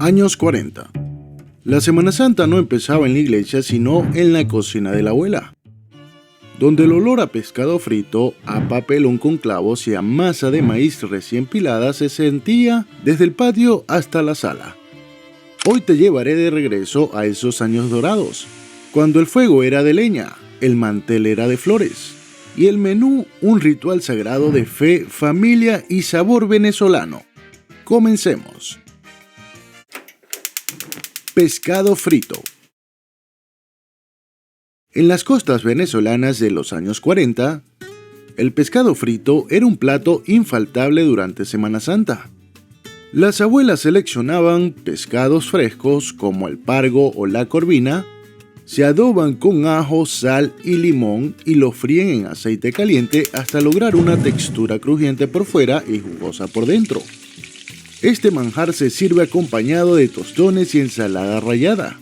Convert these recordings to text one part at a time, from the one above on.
Años 40. La Semana Santa no empezaba en la iglesia, sino en la cocina de la abuela, donde el olor a pescado frito, a papelón con clavos y a masa de maíz recién pilada se sentía desde el patio hasta la sala. Hoy te llevaré de regreso a esos años dorados, cuando el fuego era de leña, el mantel era de flores, y el menú un ritual sagrado de fe, familia y sabor venezolano. Comencemos. Pescado frito. En las costas venezolanas de los años 40, el pescado frito era un plato infaltable durante Semana Santa. Las abuelas seleccionaban pescados frescos como el pargo o la corvina, se adoban con ajo, sal y limón y lo fríen en aceite caliente hasta lograr una textura crujiente por fuera y jugosa por dentro. Este manjar se sirve acompañado de tostones y ensalada rallada,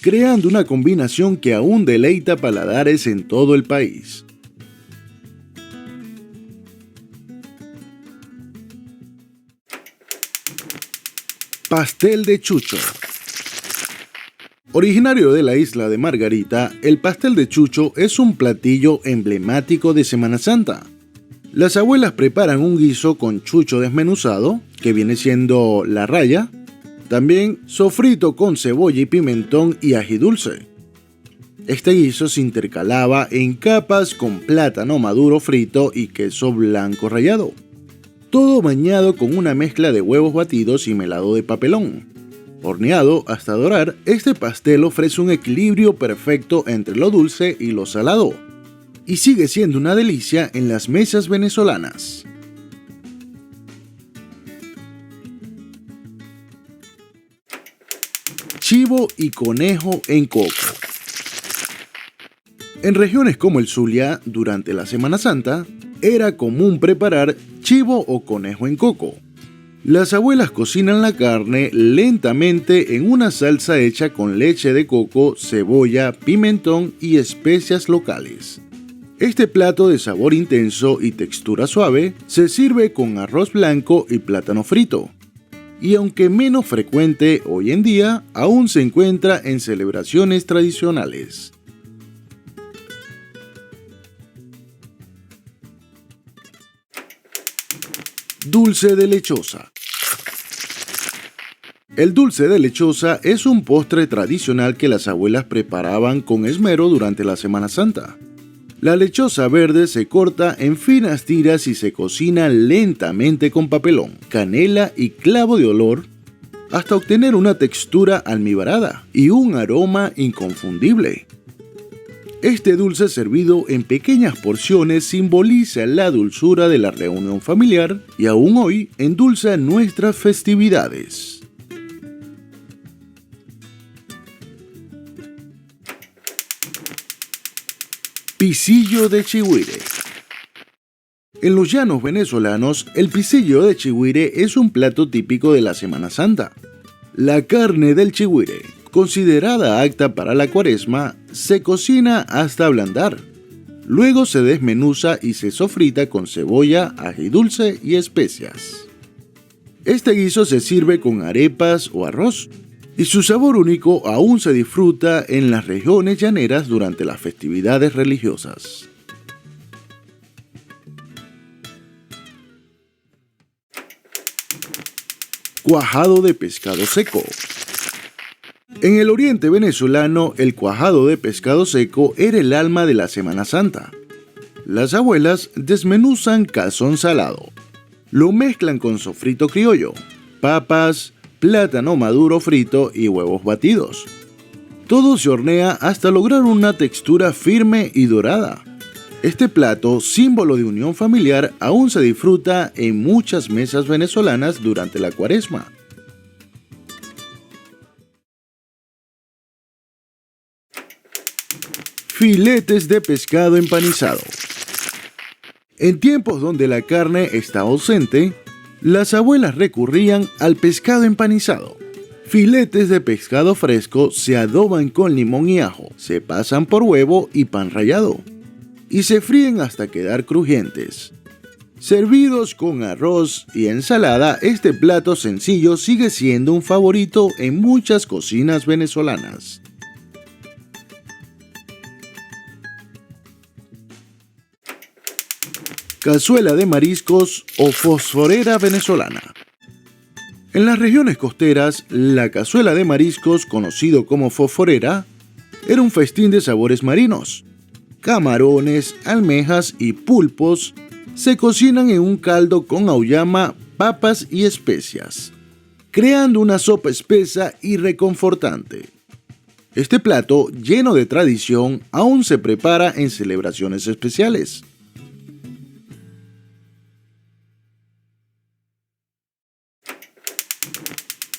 creando una combinación que aún deleita paladares en todo el país. Pastel de chucho. Originario de la isla de Margarita, el pastel de chucho es un platillo emblemático de Semana Santa. Las abuelas preparan un guiso con chucho desmenuzado, que viene siendo la raya, también sofrito con cebolla y pimentón y ají dulce. Este guiso se intercalaba en capas con plátano maduro frito y queso blanco rallado, todo bañado con una mezcla de huevos batidos y melado de papelón. Horneado hasta dorar, este pastel ofrece un equilibrio perfecto entre lo dulce y lo salado, y sigue siendo una delicia en las mesas venezolanas. Chivo y conejo en coco. En regiones como el Zulia, durante la Semana Santa, era común preparar chivo o conejo en coco. Las abuelas cocinan la carne lentamente en una salsa hecha con leche de coco, cebolla, pimentón y especias locales. Este plato de sabor intenso y textura suave se sirve con arroz blanco y plátano frito. Y aunque menos frecuente hoy en día, aún se encuentra en celebraciones tradicionales. Dulce de lechosa. El dulce de lechosa es un postre tradicional que las abuelas preparaban con esmero durante la Semana Santa. La lechosa verde se corta en finas tiras y se cocina lentamente con papelón, canela y clavo de olor hasta obtener una textura almibarada y un aroma inconfundible. Este dulce servido en pequeñas porciones simboliza la dulzura de la reunión familiar y aún hoy endulza nuestras festividades. Pisillo de chigüire. En los llanos venezolanos, el pisillo de chigüire es un plato típico de la Semana Santa. La carne del chigüire, considerada apta para la cuaresma, se cocina hasta ablandar. Luego se desmenuza y se sofrita con cebolla, ají dulce y especias. Este guiso se sirve con arepas o arroz, y su sabor único aún se disfruta en las regiones llaneras durante las festividades religiosas. Cuajado de pescado seco. En el oriente venezolano, el cuajado de pescado seco era el alma de la Semana Santa. Las abuelas desmenuzan cazón salado, lo mezclan con sofrito criollo, papas, plátano maduro frito y huevos batidos. Todo se hornea hasta lograr una textura firme y dorada. Este plato, símbolo de unión familiar, aún se disfruta en muchas mesas venezolanas durante la cuaresma. Filetes de pescado empanizado. En tiempos donde la carne está ausente, las abuelas recurrían al pescado empanizado. Filetes de pescado fresco se adoban con limón y ajo, se pasan por huevo y pan rallado, y se fríen hasta quedar crujientes. Servidos con arroz y ensalada, este plato sencillo sigue siendo un favorito en muchas cocinas venezolanas. Cazuela de mariscos o fosforera venezolana. En las regiones costeras, la cazuela de mariscos, conocido como fosforera, era un festín de sabores marinos. Camarones, almejas y pulpos se cocinan en un caldo con auyama, papas y especias, creando una sopa espesa y reconfortante. Este plato, lleno de tradición, aún se prepara en celebraciones especiales.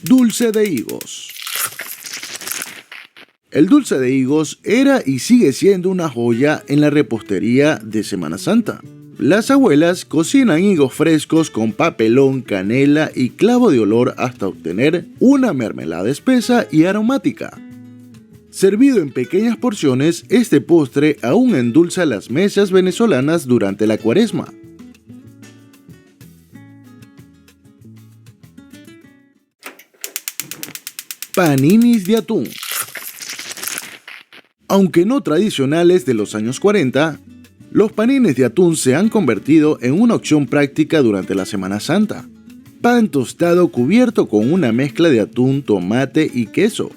Dulce de higos. El dulce de higos era y sigue siendo una joya en la repostería de Semana Santa. Las abuelas cocinan higos frescos con papelón, canela y clavo de olor hasta obtener una mermelada espesa y aromática. Servido en pequeñas porciones, este postre aún endulza las mesas venezolanas durante la Cuaresma. Paninis de atún. Aunque no tradicionales de los años 40, los panines de atún se han convertido en una opción práctica durante la Semana Santa. Pan tostado cubierto con una mezcla de atún, tomate y queso,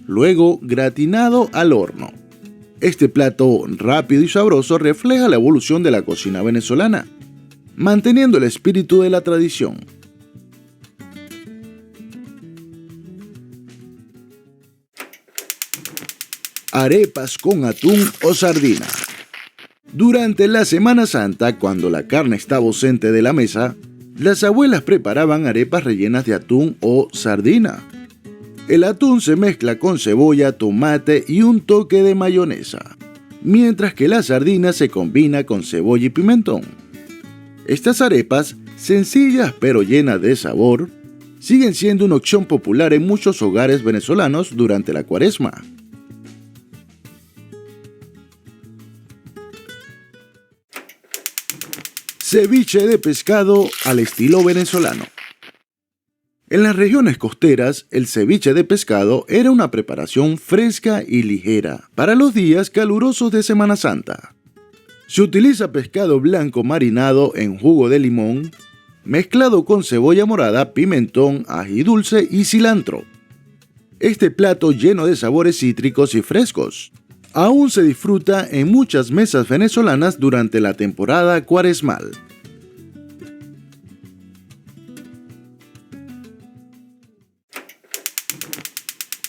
luego gratinado al horno. Este plato rápido y sabroso refleja la evolución de la cocina venezolana, manteniendo el espíritu de la tradición. Arepas con atún o sardina. Durante la Semana Santa, cuando la carne estaba ausente de la mesa, las abuelas preparaban arepas rellenas de atún o sardina. El atún se mezcla con cebolla, tomate y un toque de mayonesa, mientras que la sardina se combina con cebolla y pimentón. Estas arepas, sencillas pero llenas de sabor, siguen siendo una opción popular en muchos hogares venezolanos durante la Cuaresma. Ceviche de pescado al estilo venezolano. En las regiones costeras, el ceviche de pescado era una preparación fresca y ligera para los días calurosos de Semana Santa. Se utiliza pescado blanco marinado en jugo de limón, mezclado con cebolla morada, pimentón, ají dulce y cilantro. Este plato, lleno de sabores cítricos y frescos, aún se disfruta en muchas mesas venezolanas durante la temporada cuaresmal.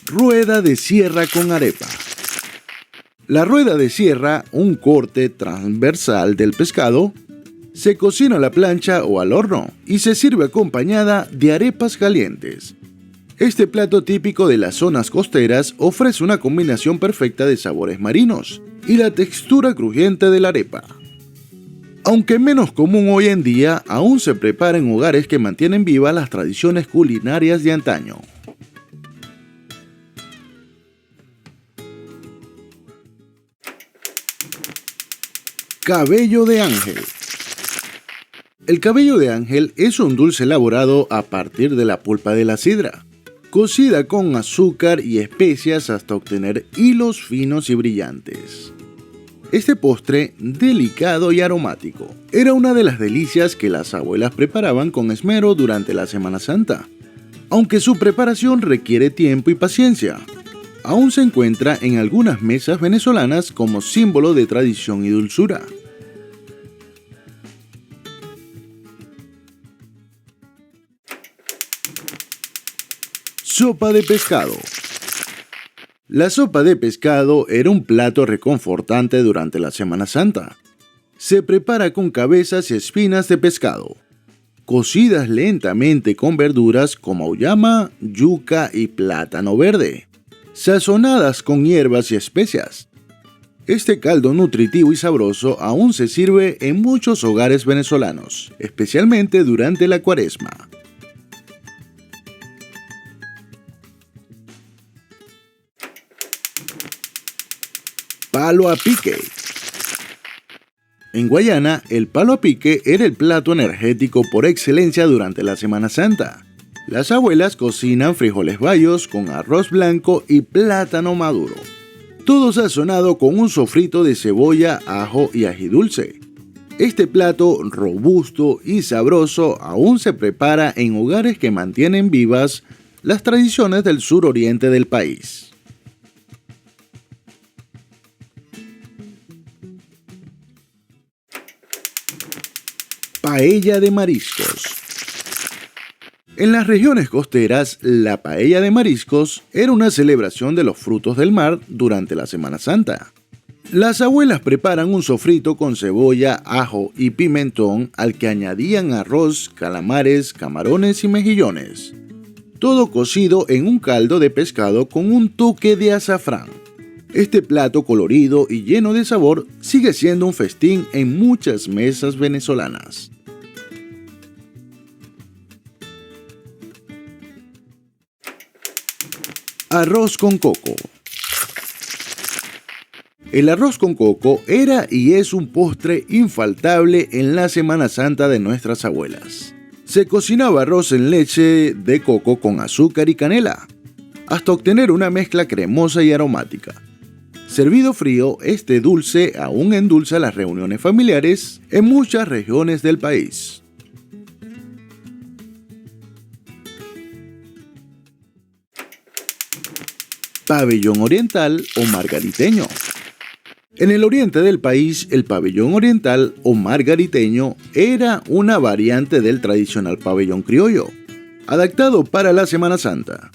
Rueda de sierra con arepa. La rueda de sierra, un corte transversal del pescado, se cocina a la plancha o al horno y se sirve acompañada de arepas calientes. Este plato típico de las zonas costeras ofrece una combinación perfecta de sabores marinos y la textura crujiente de la arepa. Aunque menos común hoy en día, aún se prepara en hogares que mantienen vivas las tradiciones culinarias de antaño. Cabello de ángel. El cabello de ángel es un dulce elaborado a partir de la pulpa de la sidra, cocida con azúcar y especias hasta obtener hilos finos y brillantes. Este postre, delicado y aromático, era una de las delicias que las abuelas preparaban con esmero durante la Semana Santa. Aunque su preparación requiere tiempo y paciencia, aún se encuentra en algunas mesas venezolanas como símbolo de tradición y dulzura. Sopa de pescado. La sopa de pescado era un plato reconfortante durante la Semana Santa. Se prepara con cabezas y espinas de pescado, cocidas lentamente con verduras como auyama, yuca y plátano verde, sazonadas con hierbas y especias. Este caldo nutritivo y sabroso aún se sirve en muchos hogares venezolanos, especialmente durante la Cuaresma. Palo a pique. En Guayana, el palo a pique era el plato energético por excelencia durante la Semana Santa. Las abuelas cocinan frijoles bayos con arroz blanco y plátano maduro. Todo sazonado con un sofrito de cebolla, ajo y ají dulce. Este plato robusto y sabroso aún se prepara en hogares que mantienen vivas las tradiciones del suroriente del país. Paella de mariscos. En las regiones costeras, la paella de mariscos era una celebración de los frutos del mar durante la Semana Santa. Las abuelas preparan un sofrito con cebolla, ajo y pimentón al que añadían arroz, calamares, camarones y mejillones. Todo cocido en un caldo de pescado con un toque de azafrán. Este plato colorido y lleno de sabor sigue siendo un festín en muchas mesas venezolanas. Arroz con coco. El arroz con coco era y es un postre infaltable en la Semana Santa de nuestras abuelas. Se cocinaba arroz en leche de coco con azúcar y canela, hasta obtener una mezcla cremosa y aromática. Servido frío, este dulce aún endulza las reuniones familiares en muchas regiones del país. Pabellón oriental o margariteño. En el oriente del país, el pabellón oriental o margariteño era una variante del tradicional pabellón criollo, adaptado para la Semana Santa.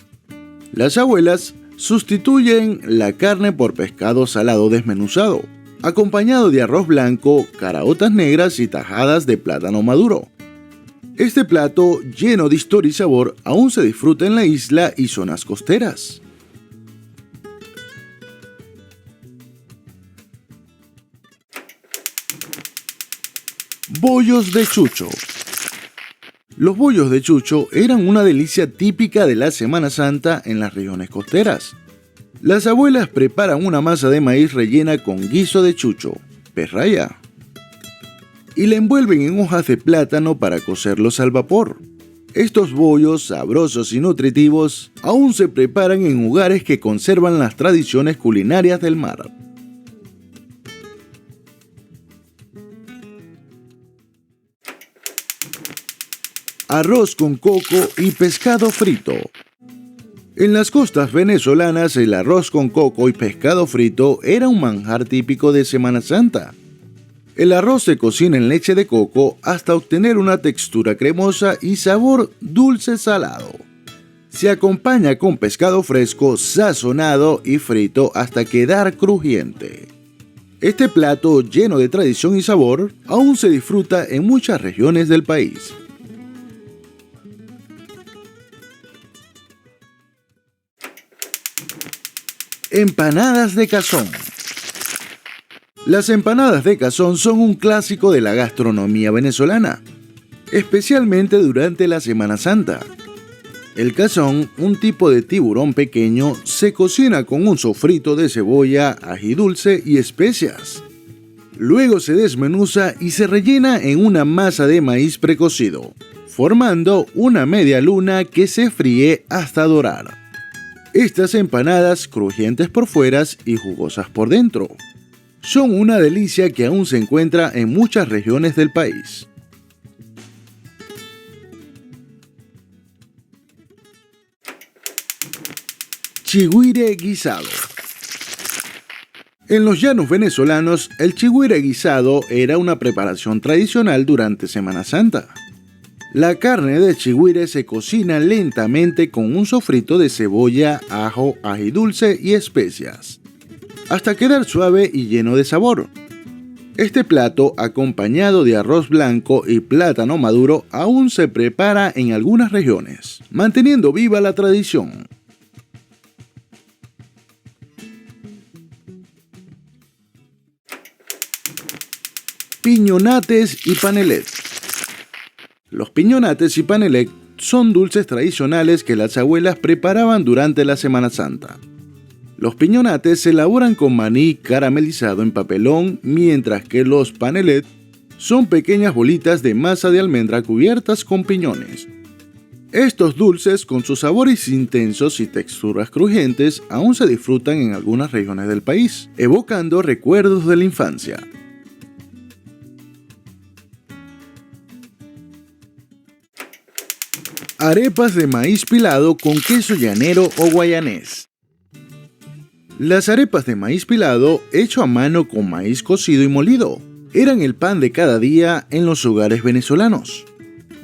Las abuelas sustituyen la carne por pescado salado desmenuzado, acompañado de arroz blanco, caraotas negras y tajadas de plátano maduro. Este plato, lleno de historia y sabor, aún se disfruta en la isla y zonas costeras. Bollos de chucho. Los bollos de chucho eran una delicia típica de la Semana Santa en las regiones costeras. Las abuelas preparan una masa de maíz rellena con guiso de chucho, perraya, y la envuelven en hojas de plátano para cocerlos al vapor. Estos bollos, sabrosos y nutritivos, aún se preparan en hogares que conservan las tradiciones culinarias del mar. Arroz con coco y pescado frito. En las costas venezolanas, el arroz con coco y pescado frito era un manjar típico de Semana Santa. El arroz se cocina en leche de coco hasta obtener una textura cremosa y sabor dulce salado. Se acompaña con pescado fresco, sazonado y frito hasta quedar crujiente. Este plato, lleno de tradición y sabor, aún se disfruta en muchas regiones del país. Empanadas de cazón. Las empanadas de cazón son un clásico de la gastronomía venezolana, especialmente durante la Semana Santa. El cazón, un tipo de tiburón pequeño, se cocina con un sofrito de cebolla, ají dulce y especias. Luego se desmenuza y se rellena en una masa de maíz precocido, formando una media luna que se fríe hasta dorar. Estas empanadas, crujientes por fuera y jugosas por dentro, son una delicia que aún se encuentra en muchas regiones del país. Chigüire guisado. En los llanos venezolanos, el chigüire guisado era una preparación tradicional durante Semana Santa. La carne de chigüire se cocina lentamente con un sofrito de cebolla, ajo, ají dulce y especias, hasta quedar suave y lleno de sabor. Este plato, acompañado de arroz blanco y plátano maduro, aún se prepara en algunas regiones, manteniendo viva la tradición. Piñonates y panelet. Los piñonates y panelet son dulces tradicionales que las abuelas preparaban durante la Semana Santa. Los piñonates se elaboran con maní caramelizado en papelón, mientras que los panelet son pequeñas bolitas de masa de almendra cubiertas con piñones. Estos dulces, con sus sabores intensos y texturas crujientes, aún se disfrutan en algunas regiones del país, evocando recuerdos de la infancia. Arepas de maíz pilado con queso llanero o guayanés. Las arepas de maíz pilado, hecho a mano con maíz cocido y molido, eran el pan de cada día en los hogares venezolanos.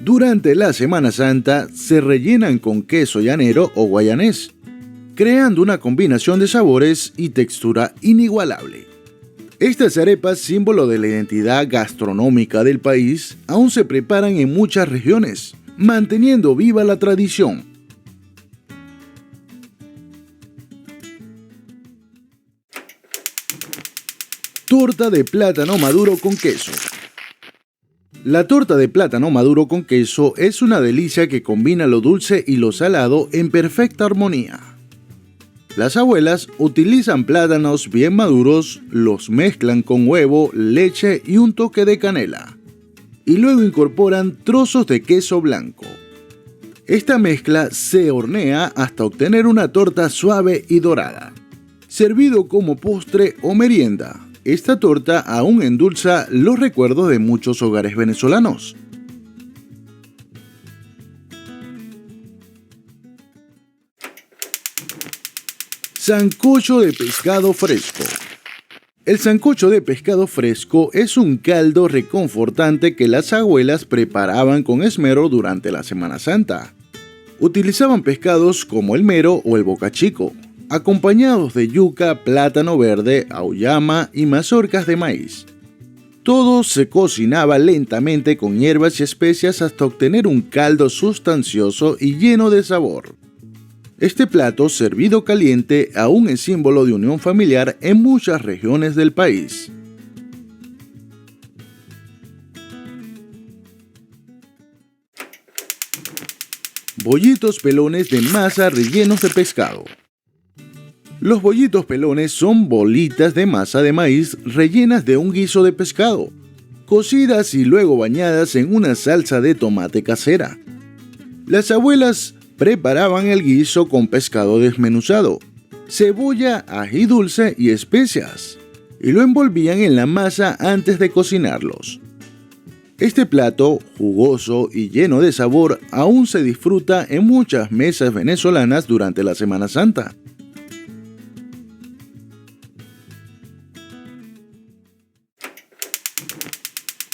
Durante la Semana Santa se rellenan con queso llanero o guayanés, creando una combinación de sabores y textura inigualable. Estas arepas, símbolo de la identidad gastronómica del país, aún se preparan en muchas regiones, manteniendo viva la tradición. Torta de plátano maduro con queso. La torta de plátano maduro con queso es una delicia que combina lo dulce y lo salado en perfecta armonía. Las abuelas utilizan plátanos bien maduros, los mezclan con huevo, leche y un toque de canela, y luego incorporan trozos de queso blanco. Esta mezcla se hornea hasta obtener una torta suave y dorada, servido como postre o merienda. Esta torta aún endulza los recuerdos de muchos hogares venezolanos. Sancocho de pescado fresco. El sancocho de pescado fresco es un caldo reconfortante que las abuelas preparaban con esmero durante la Semana Santa. Utilizaban pescados como el mero o el bocachico, acompañados de yuca, plátano verde, auyama y mazorcas de maíz. Todo se cocinaba lentamente con hierbas y especias hasta obtener un caldo sustancioso y lleno de sabor. Este plato, servido caliente, aún es símbolo de unión familiar en muchas regiones del país. Bollitos pelones de masa rellenos de pescado. Los bollitos pelones son bolitas de masa de maíz rellenas de un guiso de pescado, cocidas y luego bañadas en una salsa de tomate casera. Las abuelas preparaban el guiso con pescado desmenuzado, cebolla, ají dulce y especias, y lo envolvían en la masa antes de cocinarlos. Este plato, jugoso y lleno de sabor, aún se disfruta en muchas mesas venezolanas durante la Semana Santa.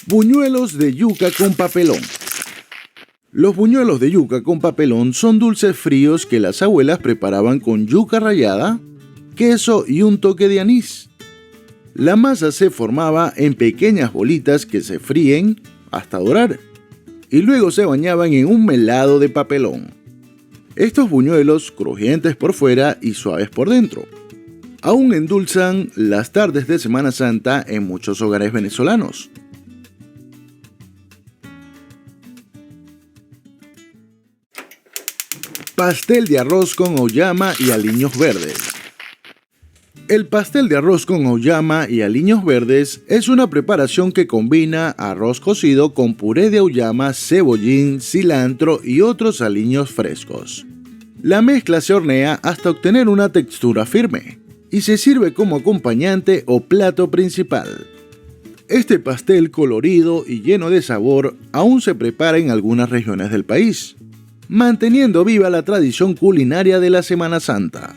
Buñuelos de yuca con papelón. Los buñuelos de yuca con papelón son dulces fríos que las abuelas preparaban con yuca rallada, queso y un toque de anís. La masa se formaba en pequeñas bolitas que se fríen hasta dorar y luego se bañaban en un melado de papelón. Estos buñuelos, crujientes por fuera y suaves por dentro, aún endulzan las tardes de Semana Santa en muchos hogares venezolanos. Pastel de arroz con auyama y aliños verdes. El pastel de arroz con auyama y aliños verdes es una preparación que combina arroz cocido con puré de auyama, cebollín, cilantro y otros aliños frescos. La mezcla se hornea hasta obtener una textura firme y se sirve como acompañante o plato principal. Este pastel colorido y lleno de sabor aún se prepara en algunas regiones del país, manteniendo viva la tradición culinaria de la Semana Santa.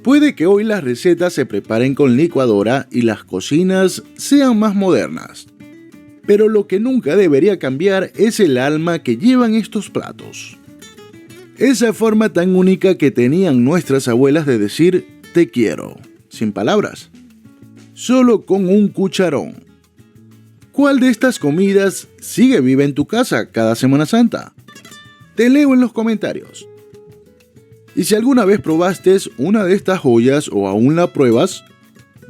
Puede que hoy las recetas se preparen con licuadora y las cocinas sean más modernas, pero lo que nunca debería cambiar es el alma que llevan estos platos. Esa forma tan única que tenían nuestras abuelas de decir te quiero, sin palabras, solo con un cucharón. ¿Cuál de estas comidas sigue viva en tu casa cada Semana Santa? Te leo en los comentarios. Y si alguna vez probaste una de estas joyas o aún la pruebas,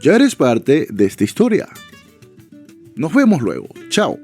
ya eres parte de esta historia. Nos vemos luego. Chao.